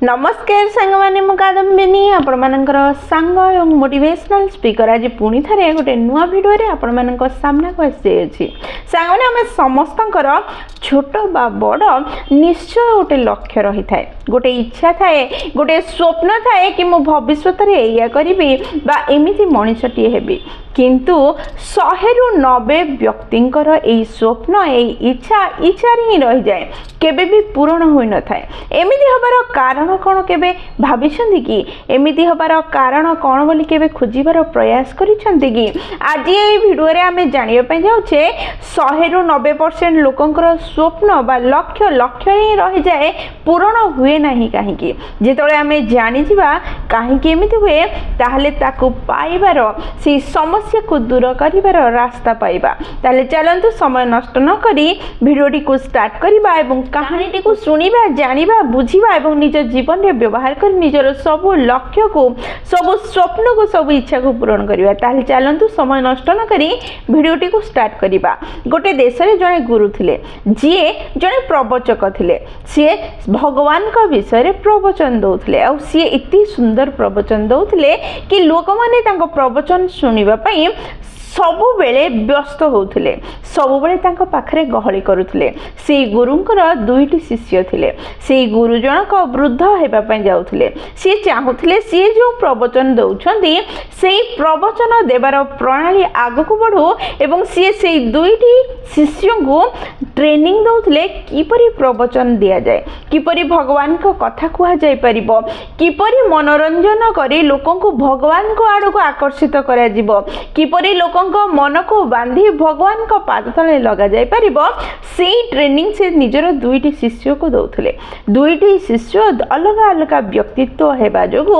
नमस्कार सांग मैंने कादम्बिनी आपण मानकर सांग और मोटिवेशनल स्पीकर आज पुणी थे गोटे नुआ भिडियो आपण मान सामना को आसी सांग मैंने आम समस्त छोट बा बड़ निश्चय गोटे लक्ष्य रही था गोटे इच्छा थाए गोटे स्वप्न थाए कि मु भविष्य या करी एमती मनीषटी हेबी किंतु 100-90 व्यक्तिंकर यही स्वप्न यही इच्छा ही रही जाए केबे भी पूरण होई न थाए। एमिति हबार कारण कौन केबे भाबिछंती कि एमिति हबार कारण कौन बोली केबे खोजिबार प्रयास करिछंती कि आज ये वीडियो रे आमे जानिया पय जाउछे 100-90% लोकंकर स्वप्न बा लक्ष्य ही रही जाए पूरण हुए नहीं काहेकि जेतळे आमे जानि जिबा काहेकि एमिति हुए ताहले ताकू पाइबार से समस्या को दूर करिबार रास्ता पाइबा। ताहले चलंतु समय नष्ट न करी भिडियोटी को स्टार्ट करिबा एवं कहानीटी को सुनिबा जानिबा बुझिबा एवं निज जीवन रे व्यवहार कर निजर सब लक्ष्य को सब स्वप्न को सब इच्छा को पूर्ण करिबा। ताहले चलंतु समय नष्ट न करी भिडियोटी को स्टार्ट करिबा। गोटे देश रे जने गुरु थिले जिए जने प्रवचक थिले सी भगवान का विषय रे प्रवचन दउथिले आ सी इति सुंदर प्रवचन दउथिले कि लोक माने तांको प्रवचन सुनिबा पई सबु बेले व्यस्त होउथिले सबु बेले तांको पाखरे गहली करुथिले। से गुरुंकर दुईटी शिष्य थिले से गुरु जनक वृद्ध हेबा पई जाउथिले से चाहुथिले से जो प्रवचन दउछंती सेही प्रवचन देबार प्रणाली आगु को बढ़ो एवं से दुईटी शिष्यों को ट्रेनिंग दउथिले किपरि प्रवचन दिया जाए किपरि भगवान को कथा कुहा जाय परिबो किपरि मनोरंजन करी लोकन को भगवान को आड़ को आकर्षित करा जिवो किपरि लोकन को मन को बांधी भगवान को पाद तले लगा जाय परिबो से ट्रेनिंग से निजर दुईटी शिष्य को दउथिले। दुईटी शिष्य अलग अलग व्यक्तित्व हेबा जोगु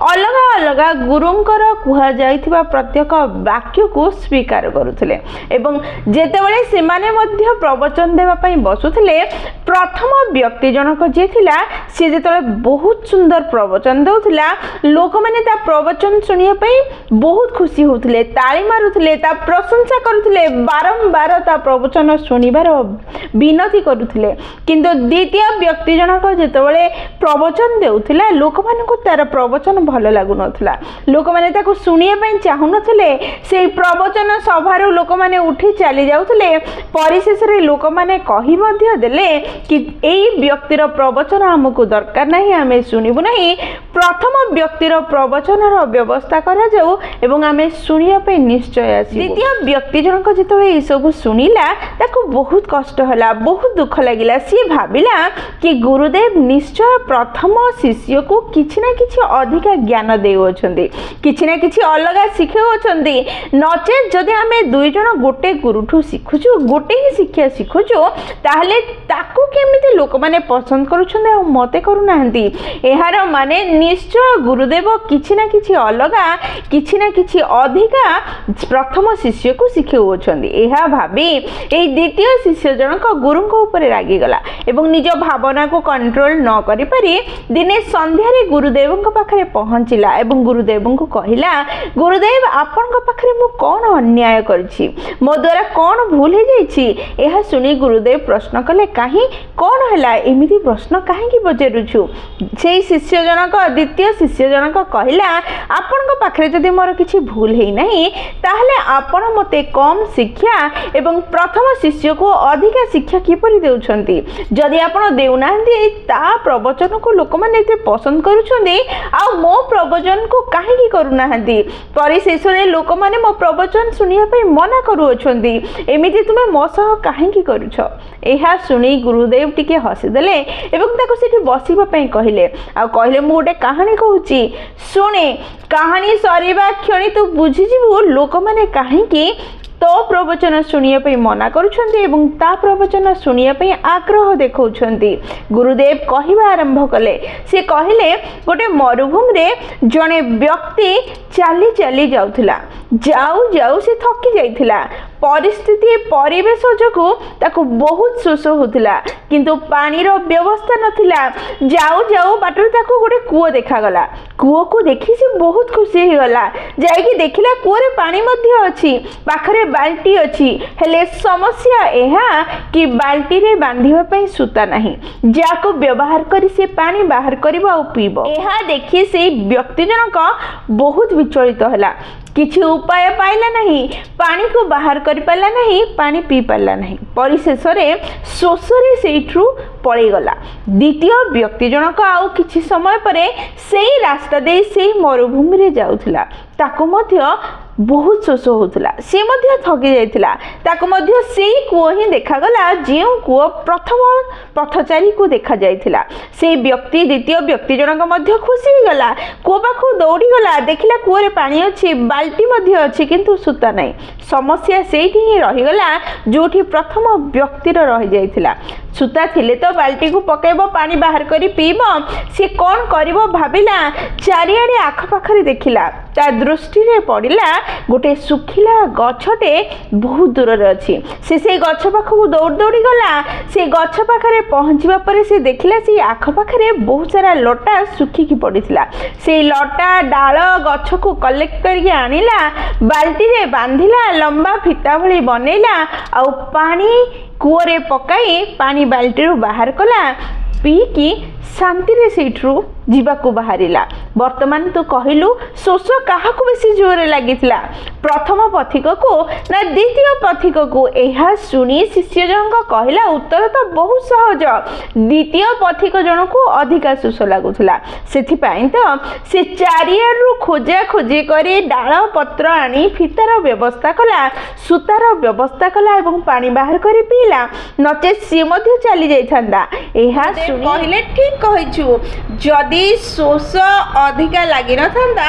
अलग अलग गुरुंकर कुहा जायथिबा प्रत्येक वाक्य को स्वीकार करुथिले एवं जेतेबेले से माने मध्य प्रवचन देवा पई बसुथिले प्रथम व्यक्ति जनक जे थिला से जेतेबेले बहुत सुंदर प्रवचन दउथिला लोक माने ता प्रवचन सुनिया पई बहुत खुशी होथिले ताली मारुथिले ता प्रशंसा करुथिले बारंबार ता प्रवचन सुनिबार विनती करुथिले। किंतु द्वितीय व्यक्ति जनक जेतेबेले प्रवचन देउथिला लोक मानकु तार प्रवचन भलो लागु नथिला लोक माने ताको सुनिया पई चाहु नथिले से प्रवचन सभारो लोक माने उठी चली जाउथिले परिशेष रे लोक माने कहि मध्य देले कि एई व्यक्तिर प्रवचन हमकु दरकार नाही आमे सुनिबु नाही प्रथम व्यक्तिर प्रवचनर व्यवस्था करा जाऊ एवं आमे सुनिया पे निश्चय आसी। द्वितीय व्यक्ति जनक जेतेबेले ए सब सुनिला ताको बहुत कष्ट होला बहुत दुख लागिला सी भाबिला कि गुरुदेव निश्चय प्रथम शिष्य को किछि ना किछि अधिक ज्ञान देउछंदी किछि ना किछि अलग शिखौछंदी नचे जदि आमे दुई जण गोटे गुरुठु शिखुछु गोटे ही शिक्षा शिखुछु ताहले ताकू केमिति लोक माने पसंद करूछंदी आ मते करू नाहंती एहार माने निश्चय गुरुदेव किछि ना किछि अलग किछि ना किछि अधिक प्रथम शिष्य को शिखौछंदी। एहा भाबी ए द्वितीय शिष्य जनक गुरुंक ऊपर रागी गला एवं निज भावना को कंट्रोल न करि पारि दिने संध्या रे गुरुदेवंक पाखरे पहुंचिला एवं गुरुदेवंक कहिला गुरुदेव आपनक पाखरे मु कोन अन्याय करछि मो द्वारा कोन भूल हे जाइछि। एहा सुनी गुरुदेव प्रश्न कले काहे कोन हला एमिति प्रश्न काहे कि बजेरुछु सेही शिष्य जनक द्वितीय शिष्य जनक कहिला आपनक पाखरे जदि मोर किछि भूल हे नाही ताहले आपण मते कम शिक्षा एवं प्रथम शिष्य को अधिक शिक्षा किपरि देउछंती जदि आपण देउनांती ता प्रवचन को लोक माने एते पसंद करूछंती आ मो प्रवचन को काहे कि करूनांती परिशेष रे लोक माने मो प्रवचन सुनिया पई मना करूछंती एमिति तुमे मो सह काहे कि करूछ। एहा सुनी गुरुदेव टिके हसी देले एवं ताको सेठी बसिबा पई कहिले आ कहिले मु गोटे कहानी कहूची सुने कहानी सरीबा क्षणी तू बुझी जिवु लोक माने काहे कि तो प्रवचन सुनिया पई मना करूछंती एवं ता प्रवचन सुनिया पई आग्रह देखौछंती। गुरुदेव कहिबा आरंभ कले से कहिले गोटे मरुभूमि रे जणे व्यक्ति चाली चाली जाउथिला जाऊ जाऊ से थकी जाइथिला परिस्थिति परिवेश जोगु ताको बहुत शोष होतिला किंतु पानीर व्यवस्था नथिला। जाऊ जाऊ बाटर ताको गोटे कूओ देखागला कूओ को देखी से बहुत खुशी हो गला जाइकी देखिला कूओरे पानी मध्य अछि पाखरे बाल्टी अछि हेले समस्या एहा कि बाल्टी रे बांधिबा पई सूता नाही जाको व्यवहार करी से पानी बाहर करबो आ पीबो। एहा देखि से व्यक्ति जनक बहुत विचलित होला किछि उपाय पाइला नहीं पानी को बाहर कर पाला नहीं पानी पी पाला नहीं परिशेष रे शोषरे सेठू पळै गला। द्वितीय व्यक्ति जनक आउ किछि समय परे सेही रास्ता दे सेही मरुभूमि रे जाउथला ताको मध्य बहुत शोष होता सी मध्य थकी जाइथिला ताको मध्य सेही कूओ ही देखागला जो कूओ प्रथम पथचारी को देखा जाइथिला। से व्यक्ति द्वितीय व्यक्ति जनक मध्य खुशी गला कूओ पाखु दौड़ी गला देखिला कूओरे पानी अछि बाल्टी मध्य अछि किंतु सूता नहीं समस्या सेठी ही रहीगला जोठी प्रथम व्यक्तिर रही जाइथिला। सूता थिले तो बाल्टी को पकेबो पानी बाहर करी पीबो से कौन करिवो भाबिला चारिआडे आख पाखरे देखिला ता दृष्टि रे पड़िला गोटे सुखिला गछटे बहुत दूर रे अछि से गछ पाखु दौड़ दौड़ी गला से गछ पाखरे पहुंचबा परे से देखिला से आख पाखरे बहुत सारा लटा सुखिकी पड़िथिला से लटा डाल गछ को कलेक्ट करके आनिला बाल्टी रे बांधिला लंबा फिता भली बनेला आ पानी कूओरे पकाई पानी बाल्टी रू बाहर कला पी की शांति रे सेठरू जीवाकू बाहरिला। वर्तमान तो कहलु शोष काहा को बेसी जोरे लागिथिला प्रथम पथिक को ना द्वितीय पथिक को एहा सुनी शिष्य जनक कहला उत्तर तो बहुत सहज द्वितीय पथिक जन को अधिका शोष लागुथिला सेथि पई तो से चारियारु खोजा खोजी करे डाळ पत्र आनी फितार व्यवस्था कला सूतार व्यवस्था कला एवं पानी बाहर करे पीला नचे सी मध्य चली जाइथांदा। एहा सुनी कहले ठीक कहिछु जदी शोष अधिका लगी नथा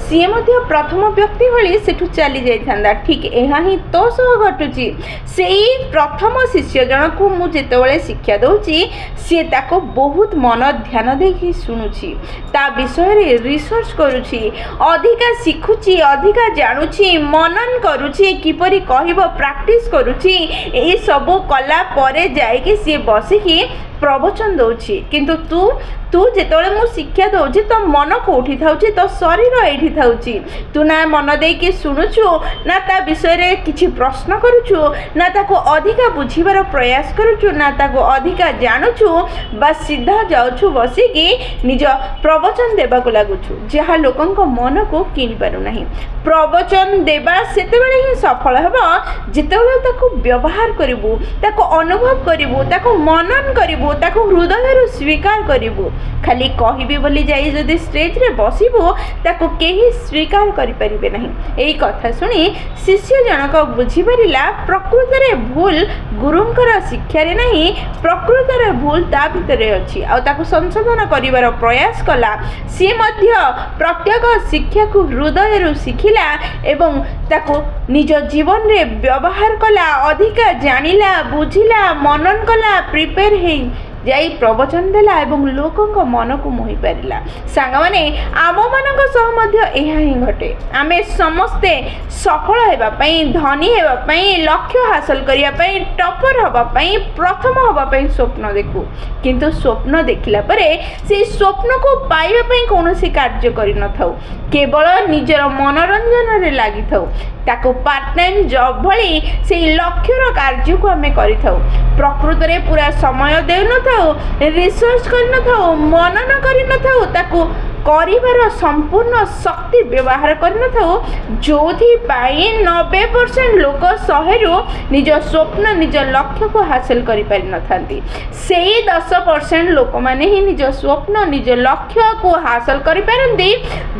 सी मध्य प्रथम व्यक्ति भली सेठू चली जाइथांदा ठीक एहा ही तो सह घटुची सेई प्रथम शिष्य जन को मु जेतेबेले शिक्षा दउची से ताको बहुत मन ध्यान देकी सुनुची ता विषय रे रिसर्च करूची अधिका शिखुची अधिका जानुची मनन करूची किपरि कहबो प्रैक्टिस करूची ए सब कला परे जाई कि से बसिकी प्रवचन दउची किंतु तू जेतोले मु शिक्षा दउची तो मन कोठी थाउची तो शरीर एठी थाउची तू ना मन दे के सुनुछु ना ता विषय रे किछि प्रश्न करूछु ना ताको अधिका बुझिबार प्रयास करूछु ना ताको अधिका जानुछु बस सीधा जाउछु बसी की निज प्रवचन देबा को लागुछु जहा लोकन को मन को किनि पारु नाही। प्रवचन देबा सेतेबेले ही सफल हेबो जेतेबेले ताको व्यवहार करिवु ताको अनुभव करिवु ताको मनन करिवु ताको हृदय रो स्वीकार करिवु खाली कहबी बोली जाई जदि स्टेज रे बसिबो ताको केही स्वीकार करि परिबे नाही। एई कथा सुनी शिष्य जनक बुझी परिला प्रकृत रे भूल गुरुंकर शिक्षा रे नाही प्रकृत रे भूल ता भितरे अछि आ ताको संशोधन करिवार प्रयास कला से मध्य प्रत्येक शिक्षा को हृदय रो सिखिला एवं ताको निज जीवन रे व्यवहार कला अधिका जानिला बुझिला मनन कला प्रिपेयर हे जाई प्रवचन देला एवं लोकंक मन को मोहि पारिला। सांग माने आम मानक सह मध्य एहा ही घटे आमे समस्ते सफल हेबा पई धनी हेबा पई लक्ष्य हासिल करिया पई टॉपर हेबा पई प्रथम हेबा पई स्वप्न देखु किंतु स्वप्न देखिला परे से स्वप्न को पाइबा पई कोनोसी कार्य करि न थाउ केवल निजर मनोरंजन रे लागि थाउ ताको पार्ट टाइम जॉब भली से लक्ष्यर कार्य को आमे करि थाउ प्रकृत रे पूरा समय देउ न थाउ रिसर्च कर न थाउ मनन करि न थाउ ताको करिवार संपूर्ण शक्ति व्यवहार कर न थाउ जोथि पाई 90% लोक शहेरु निज स्वप्न निज लक्ष्य को हासिल करि पारि न थांती सेही 10% लोक माने ही निज स्वप्न निज लक्ष्य को हासिल करि पारंती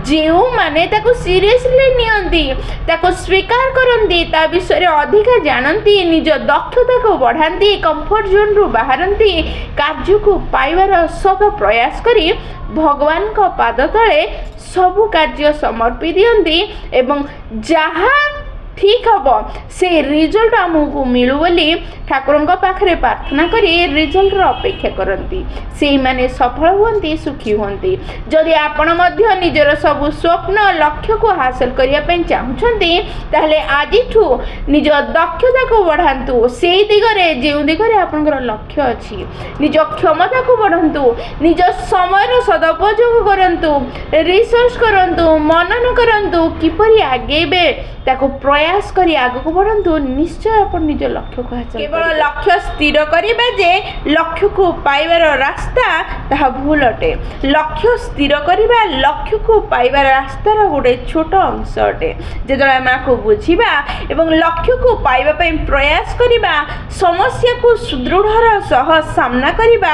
जेउ माने ताको सीरियसली नियंती ताको स्वीकार करंती ता विषय रे अधिक जानंती निज दक्षता को बढ़ांती कंफर्ट जोन रु बाहरंती कार्य को पाइबार सब प्रयास करी भगवान को पाद तले सबु कार्य समर्पी दियंती एवं जहा ठीक हम से रिजल्ट आमको मिलू बोली ठाकुर पाखे प्रार्थना करी रिजल्ट अपेक्षा करती से माने सफल हुंती सुखी हुंती जदि आपण मध्य निजर सब स्वप्न लक्ष्य को हासिल करने चाहते ताहले आज निज दक्षता को बढ़ातु से दिगरे जो दिगरे आपनकर लक्ष्य अच्छी निज क्षमता को बढ़ातु निज समय सदुपयोग करंतु रिसर्च करंतु मनन करंतु किपरि आगेबे ताको प्रयास करी आगे को बढ़ातु निश्चय अपन निज लक्ष्य को हासिल केवल लक्ष्य स्थिर करिबा जे लक्ष्य को पाइबार रास्ता ताहा भूल अटे लक्ष्य स्थिर करिबा लक्ष्य को पाइबार रास्तार गोटे छोट अंश अटे जेतबेले आम को बुझिबा एवं लक्ष्य को पाइबा पई प्रयास करिबा समस्या को सुदृढ़र सह सामना करिबा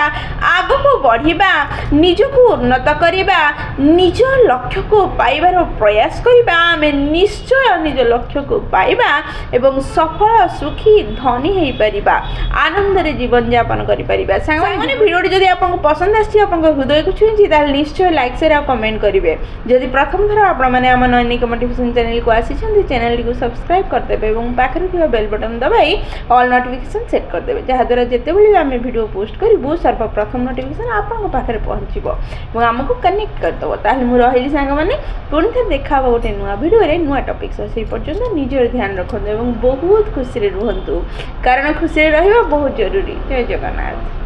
आगे को बढ़िबा निज को उन्नत करिबा निज लक्ष्य को पाइबार प्रयास करिबा आमे निश्चय निज लक्ष्य को पाइबा एवं सफल सुखी धनी हो पारिबा आनंद रे जीवन यापन करि पारिबा सामान्य वीडियो जदि आपन पसंद आछि आपन हृदय को छुईछि ताल निश्चय लाइक शेयर और कमेंट करिवे जदि प्रथम थर आपण माने हम नैनिक मोटिवेशन चैनल को आसीछन्ती चैनल को सब्सक्राइब कर देबे एवं पाखरे थिबा बेल बटन दबाई ऑल नोटिफिकेशन सेट कर देबे जहा द्वारा जेते बेले आमे वीडियो पोस्ट करिबु सर्वप्रथम नोटिफिकेशन आपन पाखरे पहुंचीबो एवं हमको कनेक्ट कर दबो ताल मु रहिली संग माने पुणी थे देखा गोटे नुआ वीडियो रे नुआ टॉपिक से पर्यंत निजर ध्यान रखते बहुत खुशी रुहतु कारण खुशी रहिबा बहुत जरूरी जय जगन्नाथ।